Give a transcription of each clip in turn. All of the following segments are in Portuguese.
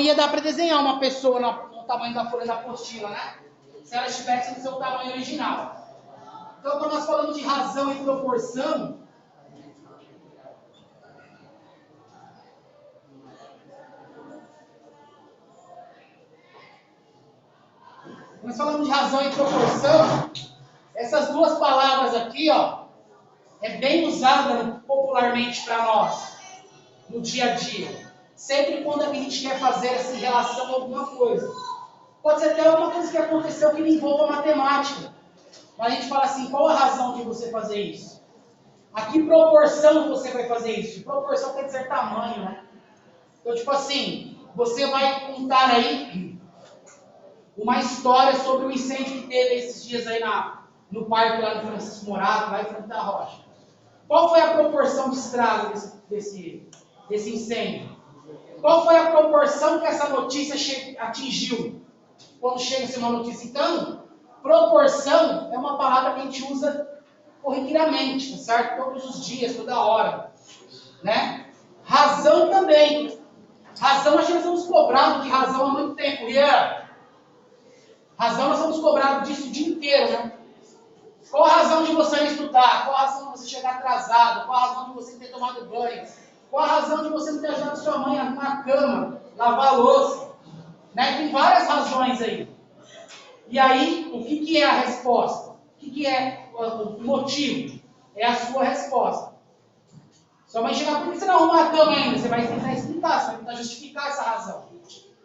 ia dar para desenhar uma pessoa no tamanho da folha da apostila, né? Se ela estivesse no seu tamanho original. Então, quando nós falamos de razão e proporção, essas duas palavras aqui, ó, é bem usada popularmente para nós, no dia a dia. Sempre quando a gente quer fazer essa relação a alguma coisa. Pode ser até uma coisa que aconteceu que não envolva matemática. Mas a gente fala assim, qual a razão de você fazer isso? A que proporção você vai fazer isso? Proporção quer dizer tamanho, né? Então, tipo assim, você vai contar aí uma história sobre o incêndio que teve esses dias aí no parque lá do Francisco Morato, lá em Frente da Rocha. Qual foi a proporção de estrago desse incêndio? Qual foi a proporção que essa notícia atingiu? Quando chega a ser uma notícia. Então, proporção é uma palavra que a gente usa corriqueiramente, tá certo? Todos os dias, toda hora. Né? Razão também. Razão, acho que nós somos cobrados de razão há muito tempo. Ian, razão, nós somos cobrados disso o dia inteiro, né? Qual a razão de você ir estudar? Qual a razão de você chegar atrasado? Qual a razão de você ter tomado banho? Qual a razão de você não ter ajudado sua mãe a arrumar a cama, lavar a louça? Né? Tem várias razões aí. E aí, o que é a resposta? O que é o motivo? É a sua resposta. Sua mãe chegar, por que você não arrumou a cama ainda? Você vai tentar explicar, você vai tentar justificar essa razão.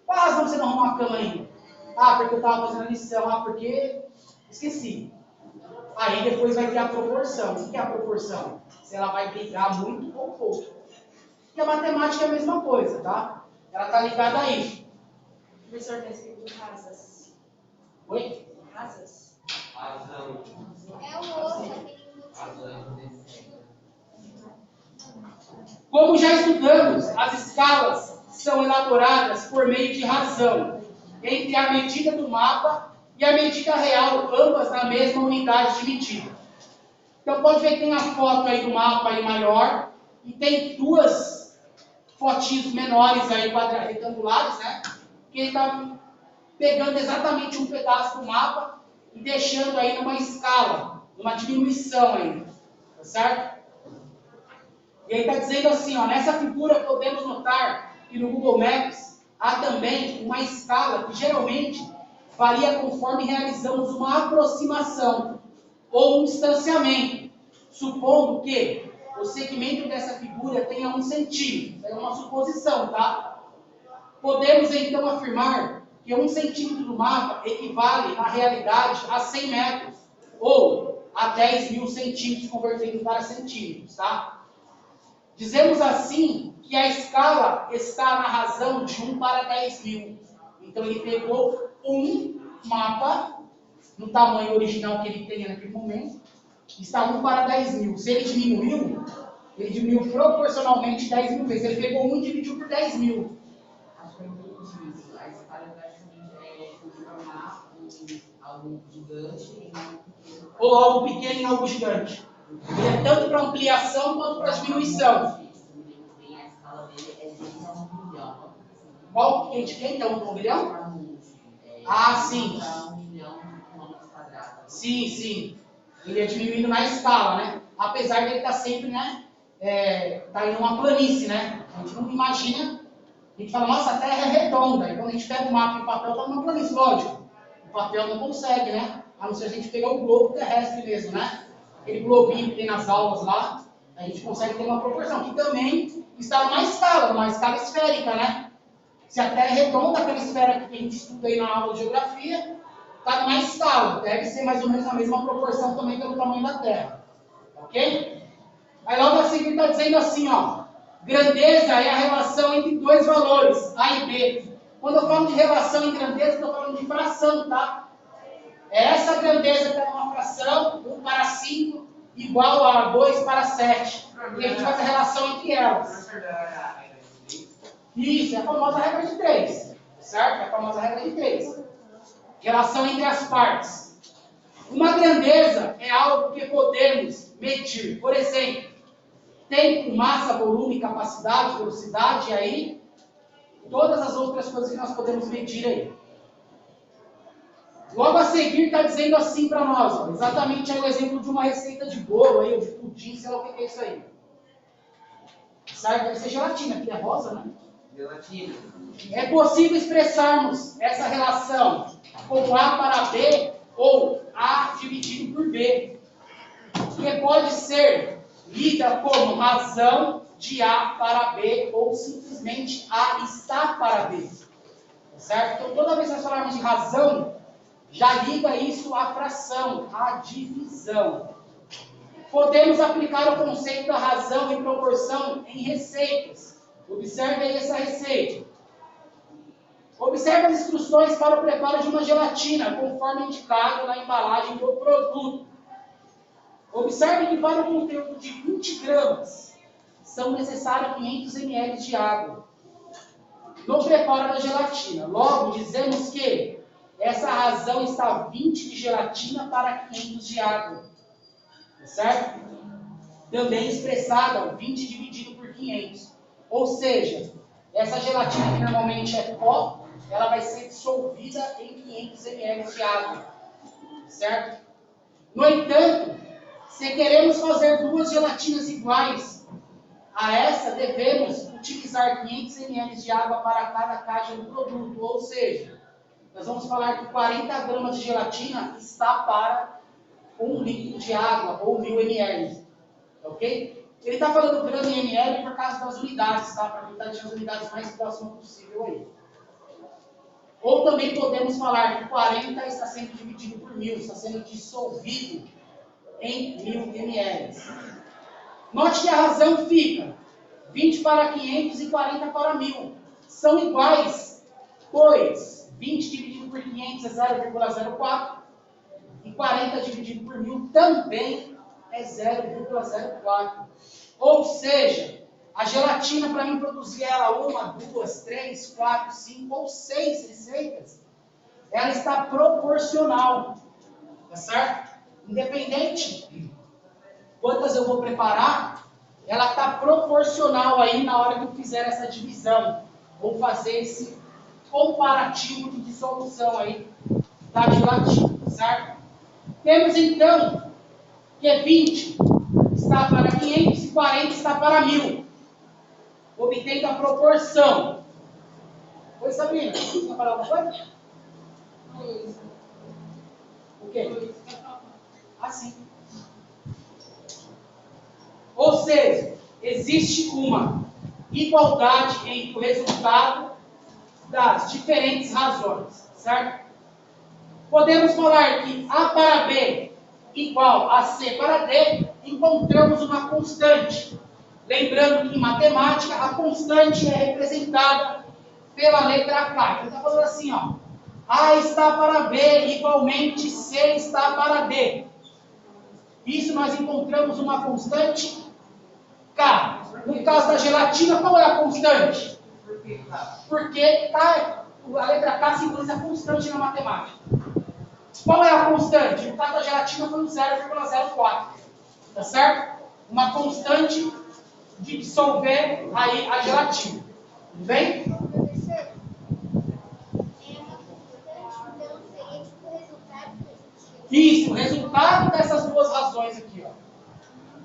Qual a razão de você não arrumar a cama ainda? Ah, porque eu estava fazendo a lição. Ah, porque esqueci. Aí depois vai ter a proporção. O que é a proporção? Se ela vai brigar muito ou pouco. E a matemática é a mesma coisa, tá? Ela está ligada a isso. O professor está escrito rasas. Oi? Rasas. Razão. É o outro. Razão. Como já estudamos, as escalas são elaboradas por meio de razão, entre a medida do mapa e a medida real, ambas na mesma unidade de medida. Então pode ver que tem a foto aí do mapa aí maior, e tem duas fotinhos menores aí, retangulares, né? Que ele está pegando exatamente um pedaço do mapa e deixando aí numa escala, numa diminuição aí, tá certo? E aí está dizendo assim, ó, nessa figura podemos notar que no Google Maps há também uma escala que geralmente varia conforme realizamos uma aproximação ou um distanciamento, supondo que o segmento dessa figura tenha 1 centímetro. É uma suposição, tá? Podemos então afirmar que 1 centímetro do mapa equivale, na realidade, a 100 metros, ou a 10.000 centímetros convertendo para centímetros, tá? Dizemos assim que a escala está na razão de 1 para 10.000. Então ele pegou um mapa, no tamanho original que ele tem naquele momento, está 1 para 10.000. Se ele diminuiu proporcionalmente 10.000 vezes. Ele pegou 1 e dividiu por 10.000. Acho que eu entendi isso. A escala praticamente transformar algo gigante em algo pequeno. Ou algo pequeno em algo gigante. Ele é tanto para ampliação quanto para diminuição. A escala dele é de 1 milhão. Qual que a gente tem? Que é 1 milhão? Ah, sim. 1 milhão de quilômetros quadrados. Sim, sim. Ele é diminuindo na escala, né? Apesar de ele estar sempre, né? Tá em uma planície, né? A gente não imagina. A gente fala, nossa, a Terra é redonda. E quando a gente pega o mapa e o papel, tá numa planície, lógico. O papel não consegue, né? A não ser a gente pegar o globo terrestre mesmo, né? Aquele globinho que tem nas aulas lá, a gente consegue ter uma proporção, que também está numa escala esférica, né? Se a Terra é redonda, aquela esfera que a gente estuda aí na aula de geografia, está numa escala, deve ser mais ou menos a mesma proporção também pelo tamanho da Terra. Ok? Aí logo a seguir está dizendo assim, ó, grandeza é a relação entre dois valores, A e B. Quando eu falo de relação em grandeza, estou falando de fração, tá? É essa grandeza que é uma fração, 1 para 5, igual a 2 para 7. E a gente faz a relação entre elas. Isso, é a famosa regra de 3. Certo? É a famosa regra de 3. Relação entre as partes. Uma grandeza é algo que podemos medir. Por exemplo, tempo, massa, volume, capacidade, velocidade, e aí todas as outras coisas que nós podemos medir aí. Logo a seguir está dizendo assim para nós, ó, exatamente aí o exemplo de uma receita de bolo, aí, ou de pudim, sei lá o que é isso aí. Certo? Deve ser gelatina, que é rosa, né? Gelatina. É possível expressarmos essa relação como A para B ou A dividido por B, que pode ser lida como razão de A para B ou simplesmente A está para B. Certo? Então, toda vez que nós falarmos de razão, já liga isso à fração, à divisão. Podemos aplicar o conceito da razão e proporção em receitas. Observe aí essa receita. Observe as instruções para o preparo de uma gelatina, conforme indicado na embalagem do produto. Observe que para um conteúdo de 20 gramas, são necessários 500 ml de água no preparo da gelatina. Logo, dizemos que essa razão está 20 de gelatina para 500 de água. Certo? Também expressada, 20 dividido por 500. Ou seja, essa gelatina que normalmente é pó, ela vai ser dissolvida em 500 ml de água. Certo? No entanto, se queremos fazer duas gelatinas iguais a essa, devemos utilizar 500 ml de água para cada caixa do produto. Ou seja, nós vamos falar que 40 gramas de gelatina está para 1 litro de água, ou 1000 ml. Ok? Ele está falando grama em ml por causa das unidades, tá? Para tentar deixar as unidades mais próximas possível aí. Ou também podemos falar que 40 está sendo dividido por 1000, está sendo dissolvido em 1000 ml. Note que a razão fica 20 para 500 e 40 para 1000. São iguais, pois 20 dividido por 500 é 0,04 e 40 dividido por 1000 também é 0,04. Ou seja, a gelatina, para mim produzir ela 1, 2, 3, 4, 5 ou 6 receitas, ela está proporcional. Tá certo? Independente quantas eu vou preparar, ela está proporcional aí na hora que eu fizer essa divisão, ou fazer esse comparativo de dissolução aí da gelatina, certo? Temos então que 20 está para 500 e 40 está para 1000, obtendo a proporção. Oi, Sabrina, você quer falar alguma coisa? O quê? Assim. Ou seja, existe uma igualdade entre o resultado das diferentes razões, certo? Podemos falar que A para B igual a C para D, encontramos uma constante. Lembrando que em matemática a constante é representada pela letra K. Então está falando assim, ó, A está para B, igualmente C está para D. Isso nós encontramos uma constante K. No caso da gelatina, qual é a constante? Porque K, a letra K simboliza a constante na matemática. Qual é a constante? No caso da gelatina foi um 0,04. Tá certo? Uma constante de dissolver aí a gelatina. Tudo bem? Professor, é uma constante, então seria tipo o resultado positivo. Isso, o resultado dessas duas razões aqui, ó.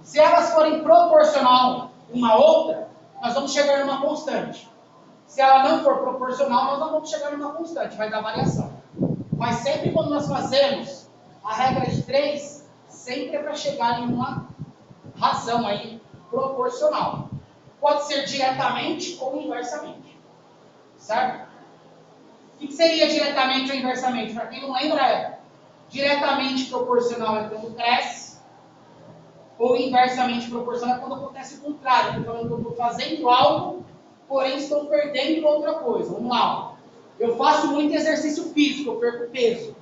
Se elas forem proporcional uma à outra, nós vamos chegar numa constante. Se ela não for proporcional, nós não vamos chegar numa constante, vai dar variação. Mas sempre quando nós fazemos a regra de 3, sempre é para chegar em uma razão aí proporcional. Pode ser diretamente ou inversamente. Certo? O que seria diretamente ou inversamente? Para quem não lembra, é diretamente proporcional é quando cresce, ou inversamente proporcional é quando acontece o contrário. Estou falando que eu estou fazendo algo, porém estou perdendo outra coisa. Vamos lá. Eu faço muito exercício físico, eu perco peso.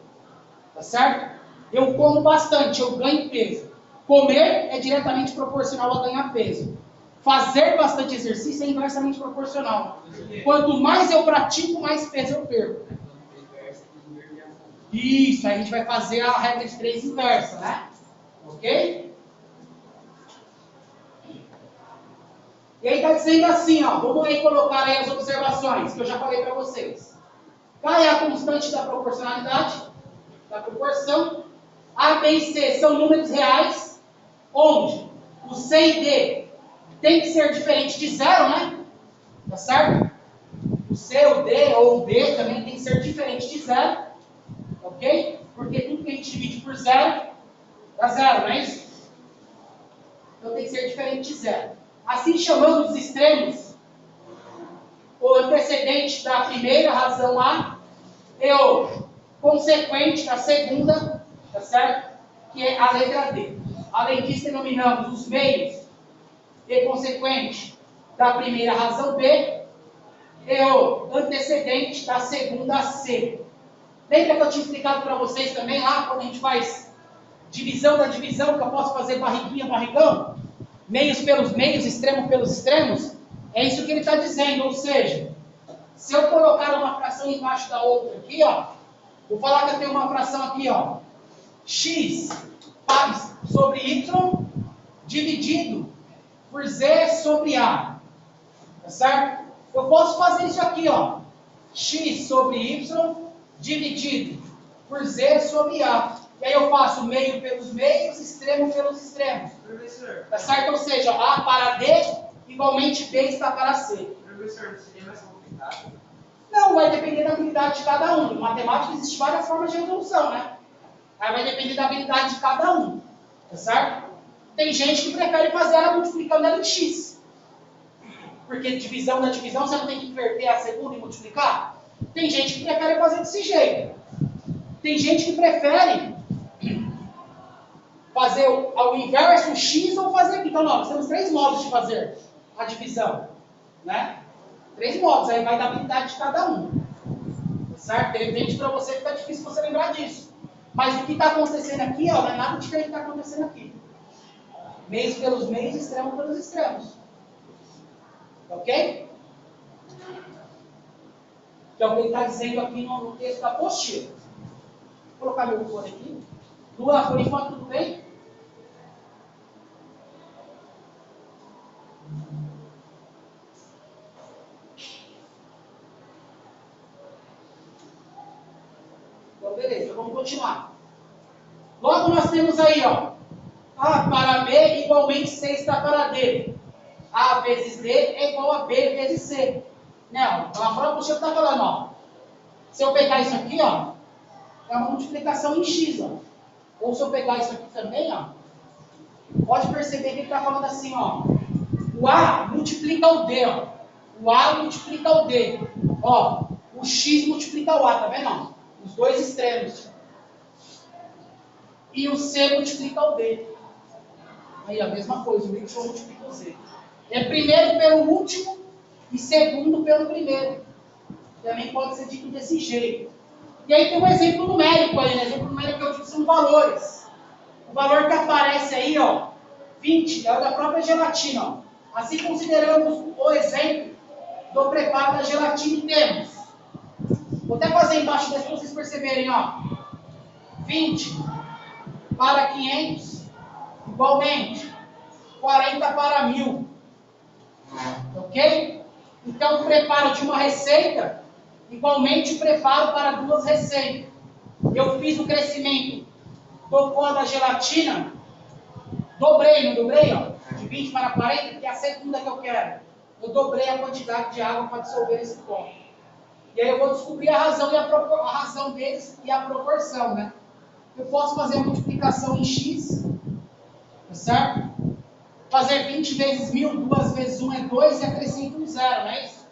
Tá certo? Eu como bastante, eu ganho peso. Comer é diretamente proporcional a ganhar peso. Fazer bastante exercício é inversamente proporcional. Quanto mais eu pratico, mais peso eu perco. Isso, aí a gente vai fazer a regra de 3 inversa, né? Ok? E aí está dizendo assim, ó, vamos aí colocar aí as observações que eu já falei para vocês. K é a constante da proporcionalidade, da proporção. A, B e C são números reais, onde o C e D tem que ser diferente de zero, né? Tá certo? O C, o D ou o D também tem que ser diferente de zero, ok? Porque tudo que a gente divide por zero dá zero, não é isso? Então tem que ser diferente de zero. Assim chamamos os extremos o antecedente da primeira razão A e o consequente da segunda, tá certo? Que é a letra D. Além disso, denominamos os meios e consequente da primeira razão B e o antecedente da segunda C. Lembra que eu tinha explicado para vocês também lá, quando a gente faz divisão da divisão, que eu posso fazer barriguinha, barrigão? Meios pelos meios, extremo pelos extremos? É isso que ele está dizendo, ou seja, se eu colocar uma fração embaixo da outra aqui, ó, vou falar que eu tenho uma fração aqui, ó, x sobre y dividido por z sobre a, tá certo? Eu posso fazer isso aqui, ó, x sobre y dividido por z sobre a. E aí eu faço meio pelos meios, extremo pelos extremos. Professor, Tá certo? Ou seja, A para D, igualmente B está para C. professor, seria mais complicado? Não, vai depender da habilidade de cada um. Em matemática existem várias formas de resolução, né? Aí vai depender da habilidade de cada um. Tá certo? Tem gente que prefere fazer ela multiplicando ela em x. Porque divisão da divisão você não tem que inverter a segunda e multiplicar. Tem gente que prefere fazer desse jeito. Tem gente que prefere fazer ao inverso, o x, ou fazer aqui. Então, nós temos 3 modos de fazer a divisão, né? 3 modos, aí vai da habilidade de cada um. Certo? De repente, para você fica difícil você lembrar disso. Mas o que está acontecendo aqui, ó, não é nada diferente do que está acontecendo aqui. Meios pelos meios, extremos pelos extremos. Ok? Que é o que ele está dizendo aqui no texto da apostila. Vou colocar meu fone aqui. Lua, por enquanto tudo bem? Então, beleza, vamos continuar. Logo nós temos aí, ó, A para B igualmente C está para D. A vezes D é igual a B vezes C. Não, então a própria você está falando, ó. Se eu pegar isso aqui, ó, é uma multiplicação em x, ó. Ou se eu pegar isso aqui também, ó, pode perceber que ele está falando assim, ó. O A multiplica o D, ó. O A multiplica o D. Ó, o X multiplica o A, tá vendo? Ó? Os dois extremos. E o C multiplica o D. Aí a mesma coisa, o Y multiplica o Z. É primeiro pelo último e segundo pelo primeiro. Também pode ser dito desse jeito. E aí tem um exemplo numérico aí, né? Exemplo numérico que eu digo são valores. O valor que aparece aí, ó, 20, é o da própria gelatina, ó. Assim consideramos o exemplo do preparo da gelatina e temos. Vou até fazer embaixo desse para vocês perceberem, ó. 20 para 500, igualmente 40 para 1000. Ok? Então, o preparo de uma receita, igualmente o preparo para 2 receitas. Eu fiz o crescimento do pó da gelatina, dobrei, não dobrei, ó? De 20 para 40, que é a segunda que eu quero. Eu dobrei a quantidade de água para dissolver esse pó. E aí eu vou descobrir a razão, a razão deles e a proporção, né? Eu posso fazer a multiplicação em x, tá certo? Fazer 20 vezes 1000, 2 vezes 1 é 2 e acrescento um zero, não é isso?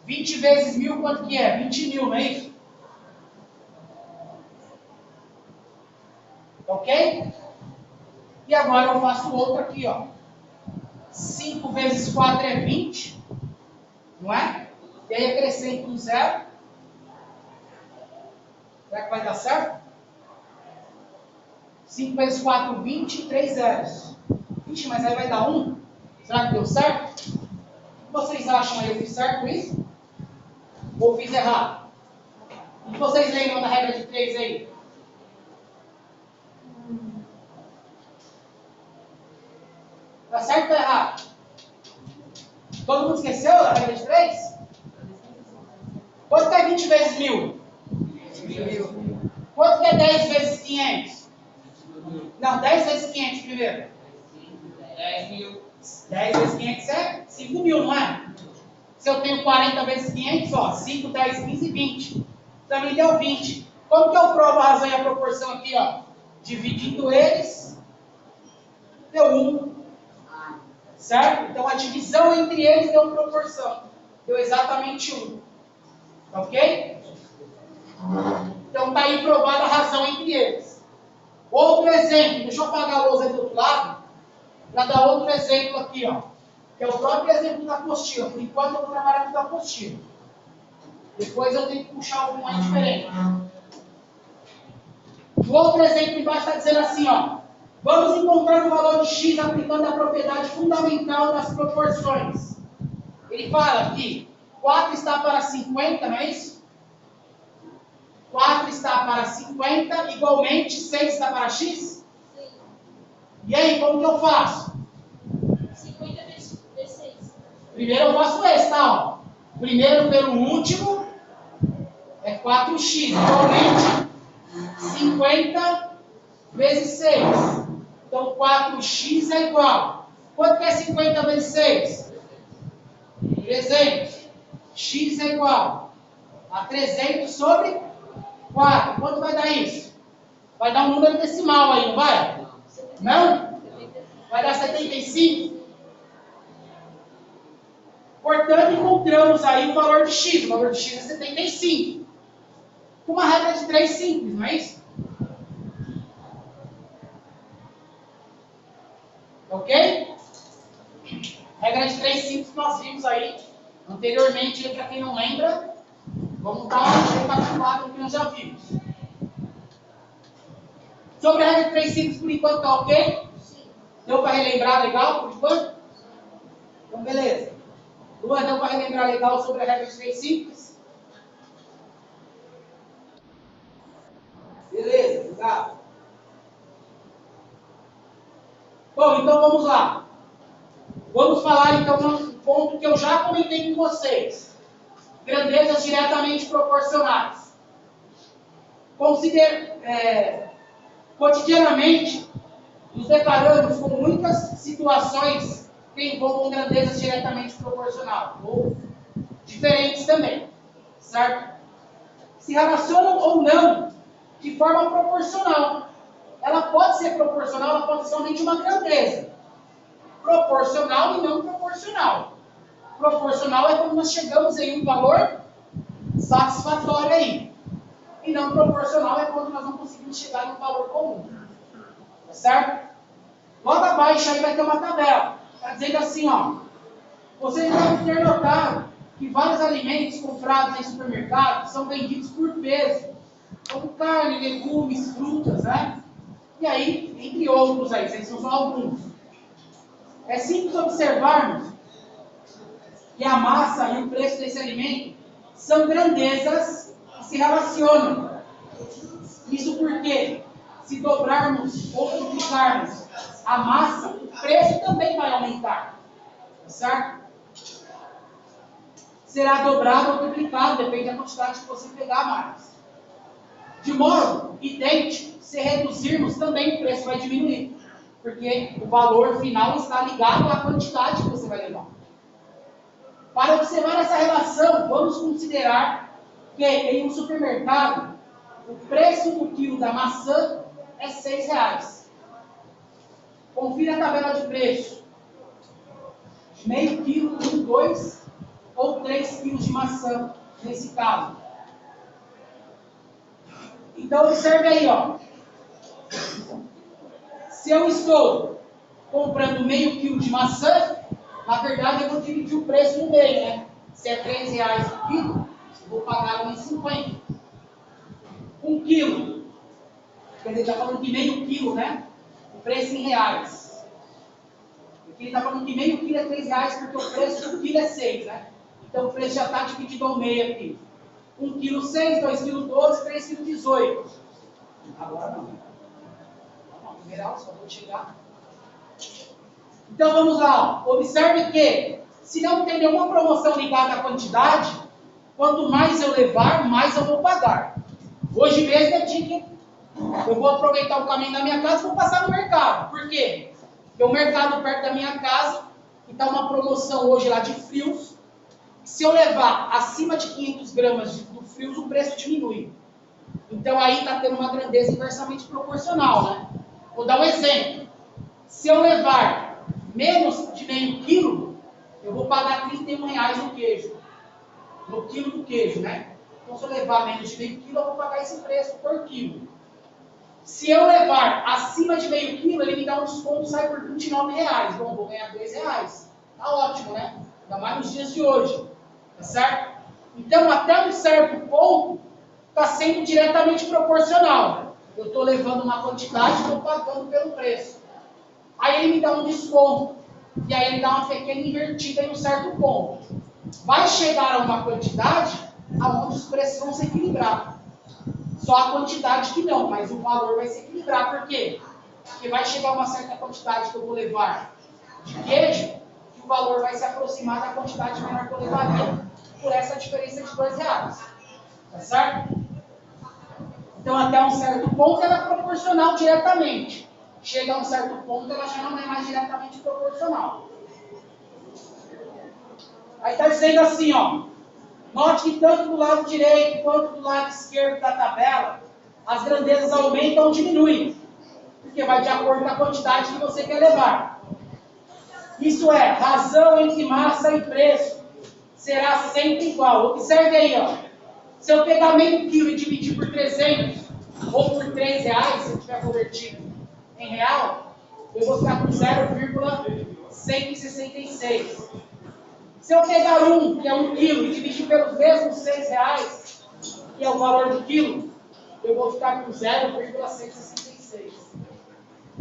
20 vezes 1000, quanto que é? 20.000, não é isso? Ok? E agora eu faço outro aqui, ó. 5 vezes 4 é 20, não é? E aí acrescento um zero. Será que vai dar certo? 5 vezes 4, 20, 3 zeros. Ixi, mas aí vai dar 1? Será que deu certo? O que vocês acham aí? Eu fiz certo isso? Ou fiz errado? O que vocês lembram da regra de 3 aí? Tá certo ou tá errado? Todo mundo esqueceu da regra de 3? Quanto que é 20 vezes 1000? Quanto que é 10 vezes 500? Não, 10 vezes 500 primeiro. 10 vezes 500 é 5.000, não é? Se eu tenho 40 vezes 500, ó, 5, 10, 15, 20. Também deu 20. Como que eu provo a razão e a proporção aqui, ó? Dividindo eles, deu 1. Certo? Então a divisão entre eles deu proporção. Deu exatamente 1. Ok? Então está aí provada a razão entre eles. Outro exemplo, deixa eu apagar a lousa do outro lado, para dar outro exemplo aqui, ó. Que é o próprio exemplo da apostila. Por enquanto eu vou trabalhar com a apostila. Depois eu tenho que puxar algum aí diferente. O outro exemplo embaixo está dizendo assim, ó. Vamos encontrar o valor de x aplicando a propriedade fundamental das proporções. Ele fala aqui, 4 está para 50, não é isso? 4 está para 50, igualmente 6 está para x? Sim. E aí, como que eu faço? 50 vezes 6. Primeiro eu faço esse, tá? Ó. Primeiro pelo último é 4x, igualmente 50 vezes 6. Então 4x é igual. Quanto que é 50 vezes 6? 300. X é igual a 300 sobre 4. Quanto vai dar isso? Vai dar um número decimal aí, não vai? Não? Vai dar 75? Portanto, encontramos aí o valor de x. O valor de x é 75. Com uma regra de 3 simples, não é isso? Ok? Regra de 3 simples que nós vimos aí anteriormente, para quem não lembra, vamos dar um recapitulado do que nós já vimos. Sobre a regra de 3 simples, por enquanto tá ok? Deu para relembrar legal, por enquanto? Então, beleza. Luan, deu para relembrar legal sobre a regra de 3 simples? Beleza, obrigado. Bom, então vamos lá. Vamos falar então no ponto que eu já comentei com vocês. Grandezas diretamente proporcionais. Cotidianamente, nos deparamos com muitas situações que envolvam grandezas diretamente proporcionais, ou diferentes também, certo? Se relacionam ou não de forma proporcional. Ela pode ser proporcional, ela pode ser somente uma grandeza. Proporcional e não proporcional. Proporcional é quando nós chegamos em um valor satisfatório aí. E não proporcional é quando nós não conseguimos chegar em um valor comum. Tá certo? Logo abaixo aí vai ter uma tabela. Está dizendo assim, ó. Vocês devem ter notado que vários alimentos comprados em supermercados são vendidos por peso. Como carne, legumes, frutas, né? E aí, entre outros aí, esses são só alguns. É simples observarmos que a massa e o preço desse alimento são grandezas que se relacionam. Isso porque, se dobrarmos ou multiplicarmos a massa, o preço também vai aumentar. Certo? Será dobrado ou triplicado, depende da quantidade que você pegar mais. De modo idêntico, se reduzirmos, também o preço vai diminuir. Porque o valor final está ligado à quantidade que você vai levar. Para observar essa relação, vamos considerar que em um supermercado, o preço do quilo da maçã é R$6. Confira a tabela de preço. Meio quilo, 1, 2 ou 3 quilos de maçã, nesse caso. Então, observe aí, ó. Se eu estou comprando meio quilo de maçã, na verdade eu vou dividir o preço no meio, né? Se é R$3 o quilo, eu vou pagar R$1,50. 1 quilo. Quer dizer, está falando que meio quilo, né? O preço em reais. Aqui ele está falando que meio quilo é R$3 porque o preço do quilo é 6, né? Então o preço já está dividido ao meio aqui. 1 quilo 6, 2 quilo 12, 3 quilo 18. Agora não. Não, numeral, só vou chegar. Então vamos lá, observe que se não tem nenhuma promoção ligada à quantidade, quanto mais eu levar, mais eu vou pagar. Hoje mesmo é dia que eu vou aproveitar o caminho da minha casa e vou passar no mercado. Por quê? Porque o mercado perto da minha casa, e está uma promoção hoje lá de frios. Se eu levar acima de 500 gramas do frios, o preço diminui. Então aí está tendo uma grandeza inversamente proporcional, né? Vou dar um exemplo. Se eu levar menos de meio quilo, eu vou pagar R$31 no queijo. No quilo do queijo, né? Então se eu levar menos de meio quilo, eu vou pagar esse preço por quilo. Se eu levar acima de meio quilo, ele me dá um desconto, sai por R$29. Bom, vou ganhar R$2. Tá ótimo, né? Ainda mais nos dias de hoje. Tá certo? Então, até um certo ponto, está sendo diretamente proporcional. Eu estou levando uma quantidade e estou pagando pelo preço. Aí ele me dá um desconto. E aí ele dá uma pequena invertida em um certo ponto. Vai chegar a uma quantidade onde os preços vão se equilibrar. Só a quantidade que não, mas o valor vai se equilibrar. Por quê? Porque vai chegar uma certa quantidade que eu vou levar de queijo, que o valor vai se aproximar da quantidade menor que eu levaria, por essa diferença de R$2. Tá certo? Então, até um certo ponto, ela é proporcional diretamente. Chega a um certo ponto, ela já não é mais diretamente proporcional. Aí está dizendo assim, ó. Note que tanto do lado direito quanto do lado esquerdo da tabela, as grandezas aumentam ou diminuem. Porque vai de acordo com a quantidade que você quer levar. Isso é, razão entre massa e preço será sempre igual. Observe aí, ó. Se eu pegar meio quilo e dividir por 300, ou por R$3, se eu tiver convertido em real, eu vou ficar com 0,166. Se eu pegar que é 1 quilo, e dividir pelos mesmos R$6, que é o valor do quilo, eu vou ficar com 0,166.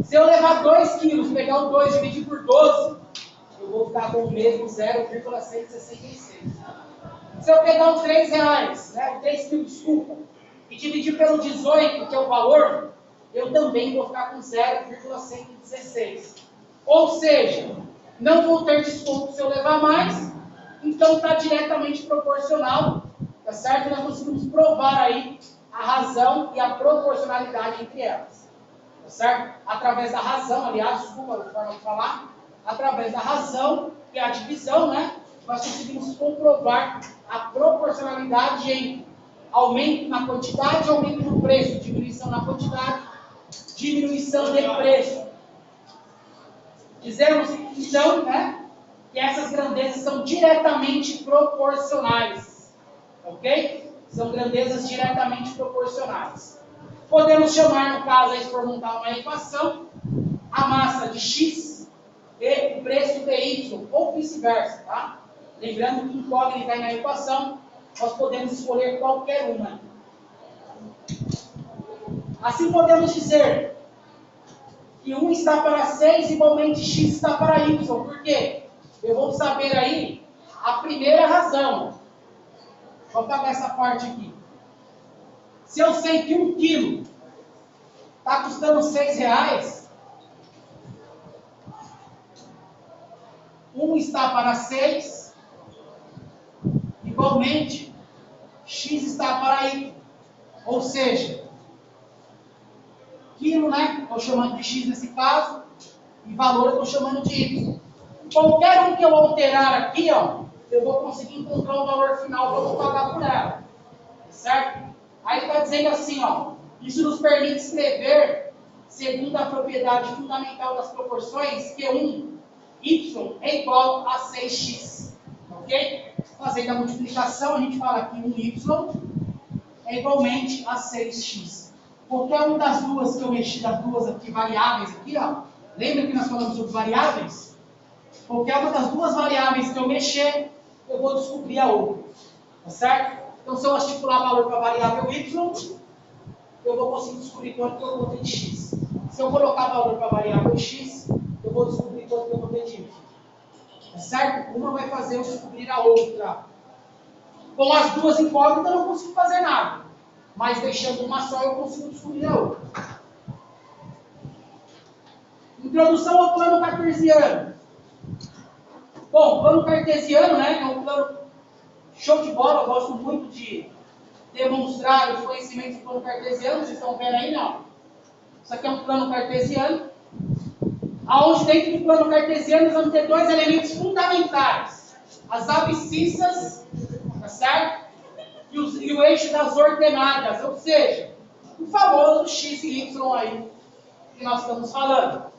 Se eu levar 2 quilos, pegar o 2 e dividir por 12, eu vou ficar com o mesmo 0,166. Se eu pegar o R$3, né, 3 quilos, desculpa, e dividir pelo 18, que é o valor, eu também vou ficar com 0,116. Ou seja, não vou ter desconto se eu levar mais, então está diretamente proporcional, tá certo? Nós conseguimos provar aí a razão e a proporcionalidade entre elas, tá certo? Através da razão, aliás, desculpa a forma de falar, através da razão, que é a divisão, né? Nós conseguimos comprovar a proporcionalidade em aumento na quantidade, aumento no preço, diminuição na quantidade, diminuição de preço. Dizemos, então, né, que essas grandezas são diretamente proporcionais. Ok? São grandezas diretamente proporcionais. Podemos chamar, no caso, aí, se for montar uma equação, a massa de X e o preço de Y, ou vice-versa, tá? Lembrando que incógnita aí na equação, nós podemos escolher qualquer uma. Assim podemos dizer que 1 está para 6, igualmente X está para Y. Por quê? Eu vou saber aí a primeira razão. Vou apagar essa parte aqui. Se eu sei que 1 quilo está custando R$6, 1 está para 6, igualmente, X está para Y. Ou seja, quilo, né? Estou chamando de X nesse caso, e valor eu estou chamando de Y. Qualquer um que eu alterar aqui, ó, eu vou conseguir encontrar o valor final que eu vou pagar por ela. Certo? Aí ele está dizendo assim, ó, isso nos permite escrever, segundo a propriedade fundamental das proporções, que 1y é igual a 6x. Ok? Fazendo a multiplicação, a gente fala que 1y é igualmente a 6x. Qualquer uma das duas que eu mexi, das duas aqui, variáveis aqui, ó, lembra que nós falamos sobre variáveis? Qualquer uma das duas variáveis que eu mexer, eu vou descobrir a outra. Tá certo? Então, se eu estipular valor para a variável y, eu vou conseguir descobrir quanto que eu vou ter de x. Se eu colocar valor para a variável x, eu vou descobrir quanto que eu vou ter de y. Tá certo? Uma vai fazer eu descobrir a outra. Com as duas incógnitas, eu não consigo fazer nada. Mas deixando uma só, eu consigo descobrir a outra. Introdução ao plano cartesiano. Bom, plano cartesiano, né? É um plano show de bola. Eu gosto muito de demonstrar os conhecimentos do plano cartesiano. Vocês estão vendo aí, não? Isso aqui é um plano cartesiano. Onde dentro do plano cartesiano nós vamos ter dois elementos fundamentais. As abscissas, tá certo? E o eixo das ordenadas, ou seja, o famoso x e y aí que nós estamos falando.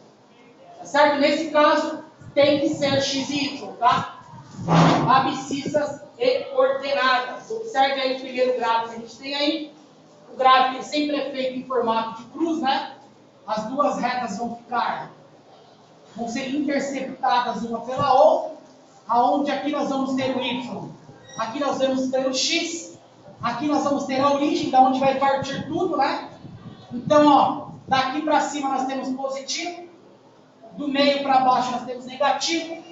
Tá certo? Nesse caso, tem que ser x e y, tá? Abscissas e ordenadas. Observe aí o primeiro gráfico que a gente tem aí. O gráfico sempre é feito em formato de cruz, né? As duas retas vão ser interceptadas uma pela outra, aonde aqui nós vamos ter o y, aqui nós vamos ter o x, aqui nós vamos ter a origem, da onde vai partir tudo, né? Então, ó, daqui para cima nós temos positivo, do meio para baixo nós temos negativo,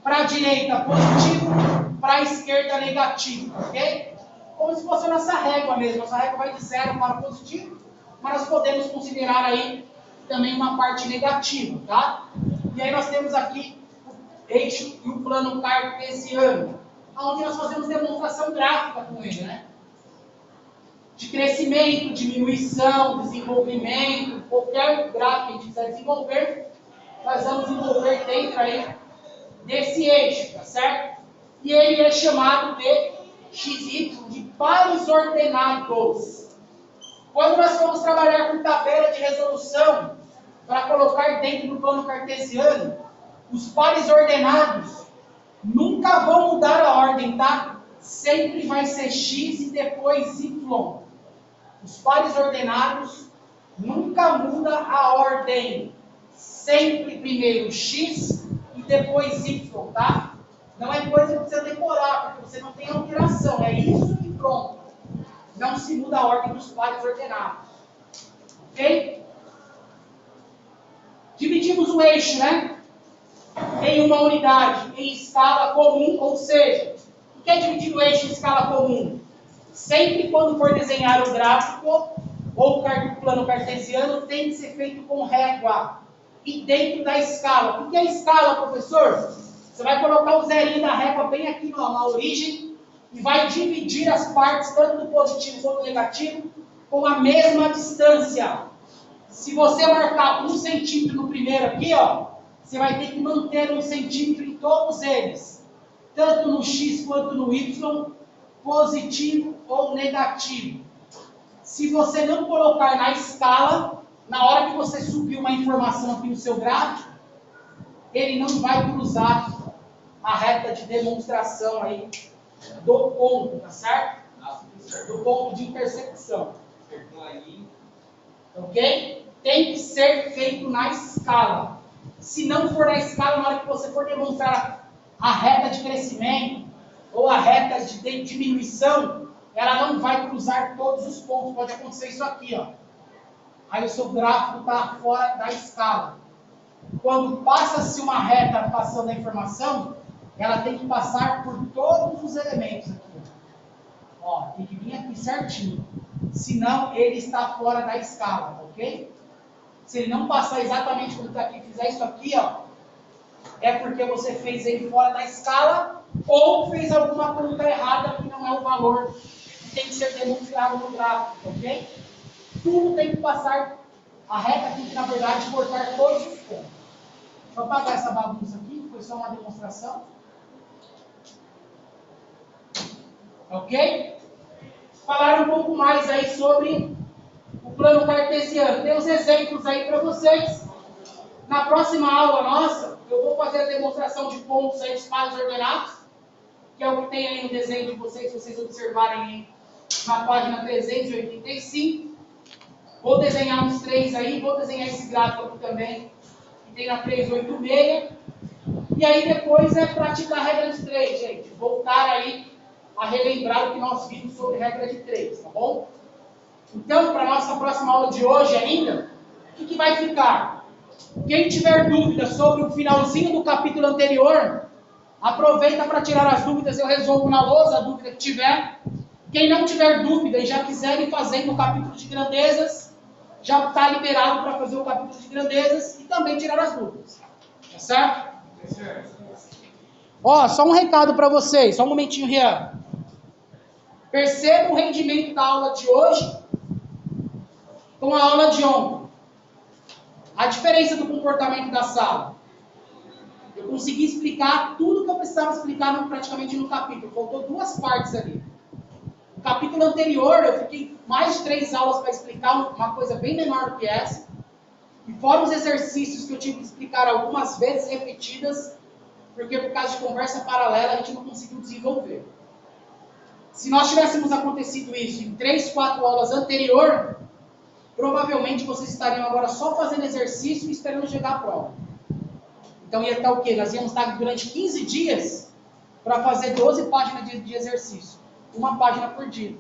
para a direita positivo, para a esquerda negativo, ok? Como se fosse a nossa régua mesmo, nossa régua vai de 0 para positivo, mas nós podemos considerar aí também uma parte negativa, tá? E aí nós temos aqui o eixo e o plano cartesiano, onde nós fazemos demonstração gráfica com ele, né? De crescimento, diminuição, desenvolvimento, qualquer gráfico que a gente quiser desenvolver, nós vamos desenvolver dentro aí desse eixo, tá certo? E ele é chamado de XY, de pares ordenados. Quando nós formos trabalhar com tabela de resolução, para colocar dentro do plano cartesiano, os pares ordenados nunca vão mudar a ordem, tá? Sempre vai ser x e depois y. Os pares ordenados nunca muda a ordem. Sempre primeiro x e depois y, tá? Não é coisa que precisa decorar, porque você não tem alteração. É isso e pronto. Não se muda a ordem dos pares ordenados. Ok? Dividimos o eixo, né? Em uma unidade, em escala comum, ou seja, o que é dividir o eixo em escala comum? Sempre quando for desenhar o gráfico ou o plano cartesiano, tem que ser feito com régua. E dentro da escala. O que é escala, professor? Você vai colocar o zerinho da régua bem aqui na origem e vai dividir as partes, tanto do positivo quanto do negativo, com a mesma distância. Se você marcar 1 centímetro no primeiro aqui, ó, você vai ter que manter 1 centímetro em todos eles. Tanto no x quanto no y, positivo ou negativo. Se você não colocar na escala, na hora que você subir uma informação aqui no seu gráfico, ele não vai cruzar a reta de demonstração aí do ponto, tá certo? Do ponto de intersecção. Ok? Tem que ser feito na escala. Se não for na escala, na hora que você for demonstrar a reta de crescimento ou a reta de diminuição, ela não vai cruzar todos os pontos. Pode acontecer isso aqui, ó. Aí o seu gráfico está fora da escala. Quando passa-se uma reta passando a informação, ela tem que passar por todos os elementos aqui. Ó, tem que vir aqui certinho. Senão ele está fora da escala, ok? Se ele não passar exatamente como está aqui, fizer isso aqui, ó, é porque você fez ele fora da escala ou fez alguma conta errada que não é o valor que tem que ser demonstrado no gráfico, ok? Tudo tem que passar, a reta tem que, na verdade, cortar todos os pontos. Deixa eu apagar essa bagunça aqui, foi só uma demonstração. Ok? Falar um pouco mais aí sobre o plano cartesiano. Tem os exemplos aí para vocês. Na próxima aula nossa, eu vou fazer a demonstração de pontos aí dos pares ordenados, que é o que tem aí no desenho de vocês, se vocês observarem aí na página 385. Vou desenhar uns 3 aí, vou desenhar esse gráfico aqui também, que tem na 386. E aí depois é praticar a regra de 3, gente. Voltar aí a relembrar o que nós vimos sobre regra de 3, tá bom? Então, para a nossa próxima aula de hoje ainda, o que vai ficar? Quem tiver dúvida sobre o finalzinho do capítulo anterior, aproveita para tirar as dúvidas, eu resolvo na lousa a dúvida que tiver. Quem não tiver dúvida e já quiser ir fazendo o capítulo de grandezas, já está liberado para fazer o capítulo de grandezas e também tirar as dúvidas. Tá certo? Ó, só um recado para vocês, só um momentinho, Rian. Perceba o rendimento da aula de hoje com a aula de ontem. A diferença do comportamento da sala. Eu consegui explicar tudo que eu precisava explicar praticamente no capítulo. Faltou 2 partes ali. No capítulo anterior, eu fiquei mais de 3 aulas para explicar uma coisa bem menor do que essa. E fora os exercícios que eu tive que explicar algumas vezes repetidas, porque por causa de conversa paralela a gente não conseguiu desenvolver. Se nós tivéssemos acontecido isso em 3, 4 aulas anteriores, provavelmente vocês estariam agora só fazendo exercício e esperando chegar à prova. Então ia estar o quê? Nós íamos estar durante 15 dias para fazer 12 páginas de exercício. 1 página por dia.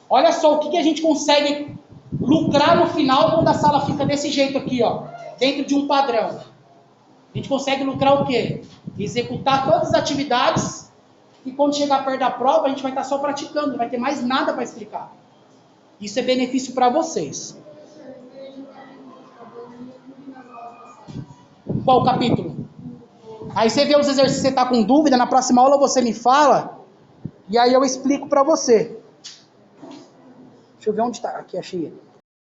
Olha só o que a gente consegue lucrar no final quando a sala fica desse jeito aqui, ó, dentro de um padrão. A gente consegue lucrar o quê? Executar todas as atividades e quando chegar perto da prova a gente vai estar só praticando, não vai ter mais nada para explicar. Isso é benefício para vocês. Qual capítulo? Aí você vê os exercícios, você está com dúvida, na próxima aula você me fala e aí eu explico para você. Deixa eu ver onde está. Aqui, achei ele.